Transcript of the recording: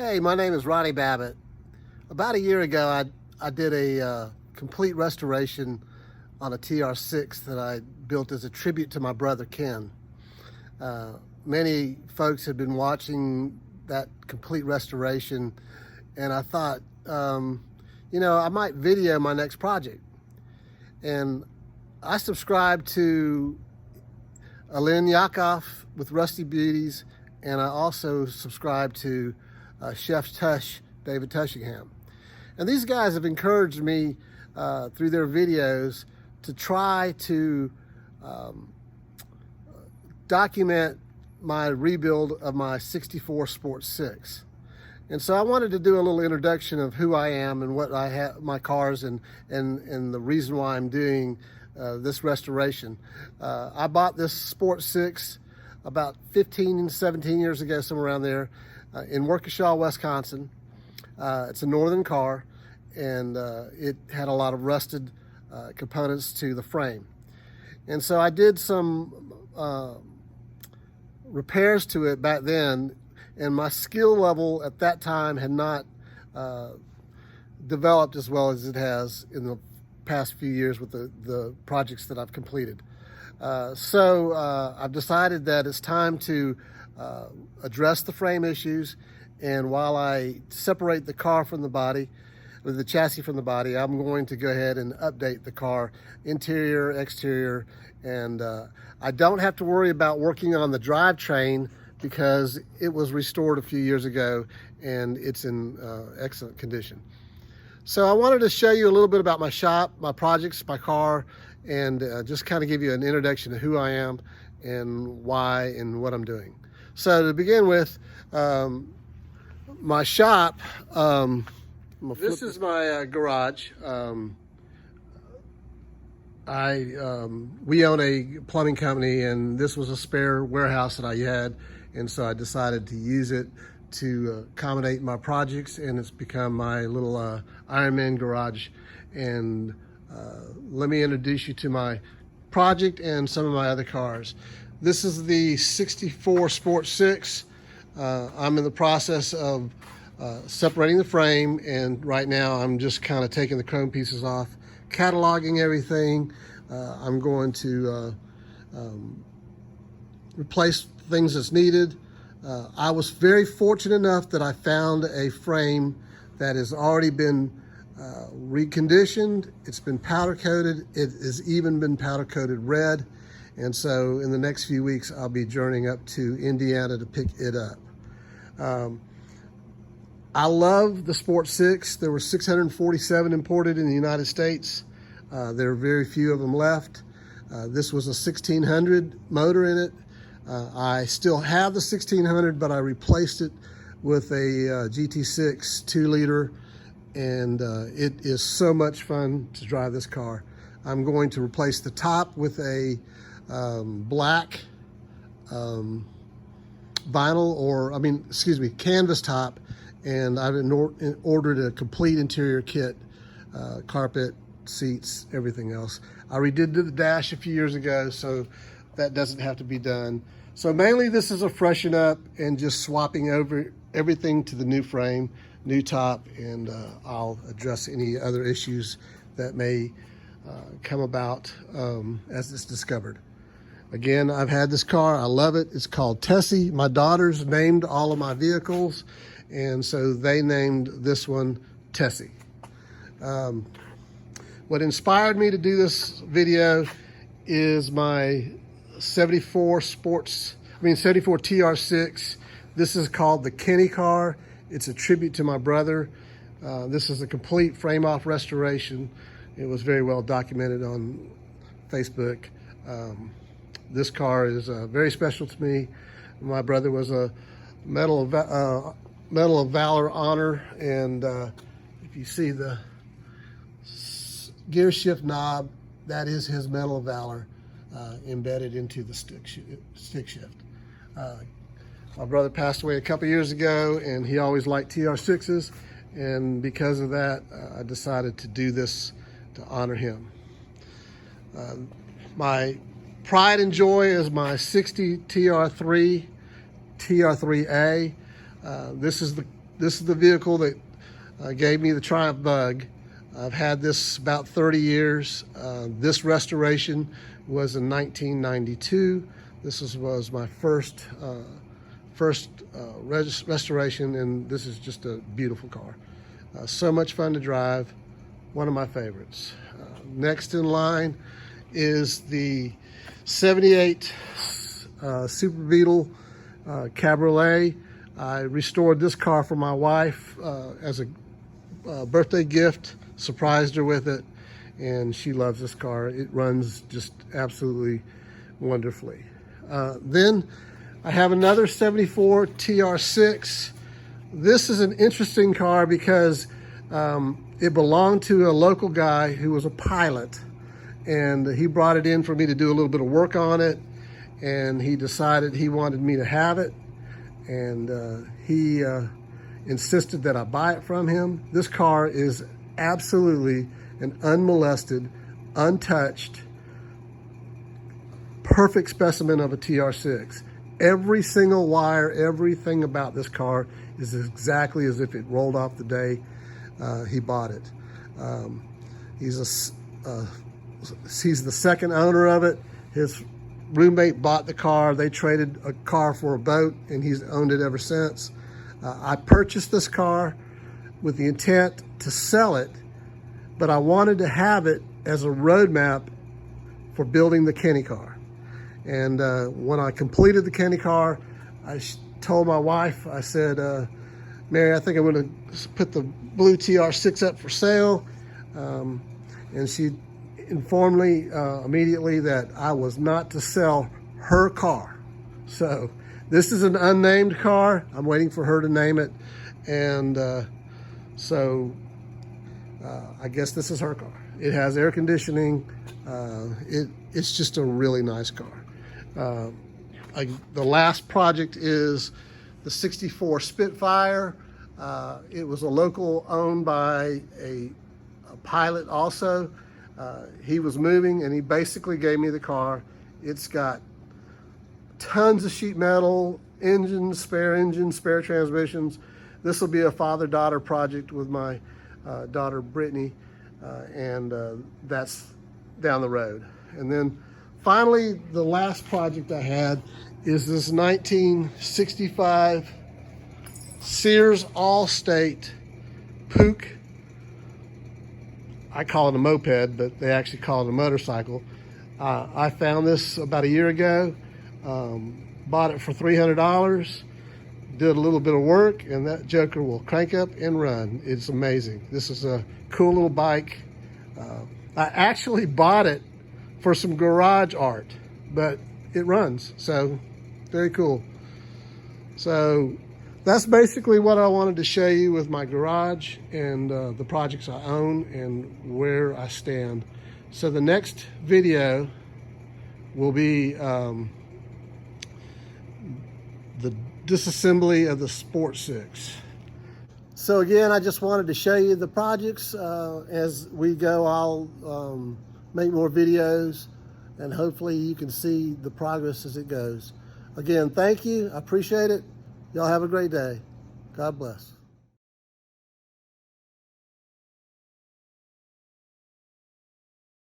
Hey, my name is Ronnie Babbitt. About a year ago, I did a complete restoration on a TR6 that I built as a tribute to my brother Ken. Many folks had been watching that complete restoration, and I thought, I might video my next project. And I subscribed to Alin Yakov with Rusty Beauties, and I also subscribed to Chef Tush, David Tushingham. And these guys have encouraged me through their videos to try to document my rebuild of my 64 Sport 6. And so I wanted to do a little introduction of who I am and what I have, my cars, and the reason why I'm doing this restoration. I bought this Sport 6 about 15, 17 years ago, somewhere around there, in Waukesha, Wisconsin. It's a northern car, and it had a lot of rusted components to the frame. And so I did some repairs to it back then, and my skill level at that time had not developed as well as it has in the past few years with the projects that I've completed. So I've decided that it's time to address the frame issues, and while I separate the car from the body, with the chassis from the body, I'm going to go ahead and update the car, interior, exterior, and I don't have to worry about working on the drivetrain because it was restored a few years ago and it's in excellent condition. So I wanted to show you a little bit about my shop, my projects, my car, and just kind of give you an introduction to who I am and why and what I'm doing. So to begin with, my shop, this is my garage. We own a plumbing company, and this was a spare warehouse that I had, and so I decided to use it to accommodate my projects, and it's become my little Ironmen Garage. And let me introduce you to my project and some of my other cars. This is the 64 Sport 6. I'm in the process of separating the frame, and right now I'm just kind of taking the chrome pieces off, cataloging everything. I'm going to replace things that's needed. I was very fortunate enough that I found a frame that has already been reconditioned. It's been powder coated. It has even been powder coated red. And so in the next few weeks, I'll be journeying up to Indiana to pick it up. I love the Sport 6. There were 647 imported in the United States. There are very few of them left. This was a 1600 motor in it. I still have the 1600, but I replaced it with a GT6 2-liter, and it is so much fun to drive this car. I'm going to replace the top with a black canvas top, and I've ordered a complete interior kit, carpet, seats, everything else. I redid the dash a few years ago, so that doesn't have to be done. So mainly this is a freshen up and just swapping over everything to the new frame, new top, and I'll address any other issues that may come about as it's discovered. Again, I've had this car. I love it. It's called Tessie. My daughters named all of my vehicles, and so they named this one Tessie. What inspired me to do this video is my 74 TR6. This is called the Kenny car. It's a tribute to my brother. This is a complete frame-off restoration. It was very well documented on Facebook. This car is very special to me. My brother was a Medal of Valor honor, and if you see the gear shift knob, that is his Medal of Valor embedded into the stick shift. My brother passed away a couple years ago, and he always liked TR6s, and because of that, I decided to do this to honor him. My pride and joy is my 60 TR3, TR3A. This is the this is the vehicle that gave me the Triumph Bug. I've had this about 30 years. This restoration was in 1992. This was my first restoration, and this is just a beautiful car. So much fun to drive, one of my favorites. Next in line is the 78 Super Beetle Cabriolet. I restored this car for my wife as a birthday gift, surprised her with it, and she loves this car. It runs just absolutely wonderfully. Then I have another 74 TR6. This is an interesting car because it belonged to a local guy who was a pilot, and he brought it in for me to do a little bit of work on it, and he decided he wanted me to have it, and he insisted that I buy it from him. This car is absolutely an unmolested, untouched, perfect specimen of a TR6. Every single wire, everything about this car is exactly as if it rolled off the day he bought it. He's the second owner of it. His roommate bought the car. They traded a car for a boat, and he's owned it ever since. I purchased this car with the intent to sell it, but I wanted to have it as a roadmap for building the Kenny car. And when I completed the Kenny car, I told my wife, I said, Mary, I think I'm going to put the blue TR6 up for sale. And she informed me immediately that I was not to sell her car. So this is an unnamed car. I'm waiting for her to name it. And I guess this is her car. It has air conditioning. It's just a really nice car. The last project is the 64 Spitfire. It was a local owned by a pilot also. He was moving, and he basically gave me the car. It's got tons of sheet metal, engines, spare transmissions. This will be a father-daughter project with my daughter Brittany, and that's down the road. And then finally, the last project I had is this 1965 Sears All-State Puch. I call it a moped, but they actually call it a motorcycle. I found this about a year ago, bought it for $300, did a little bit of work, and that joker will crank up and run. It's amazing. This is a cool little bike. I actually bought it for some garage art, but it runs, so very cool. So that's basically what I wanted to show you with my garage and the projects I own and where I stand. So the next video will be the disassembly of the Sport 6. So again, I just wanted to show you the projects. As we go, I'll make more videos, and hopefully you can see the progress as it goes. Again, thank you. I appreciate it. Y'all have a great day. God bless.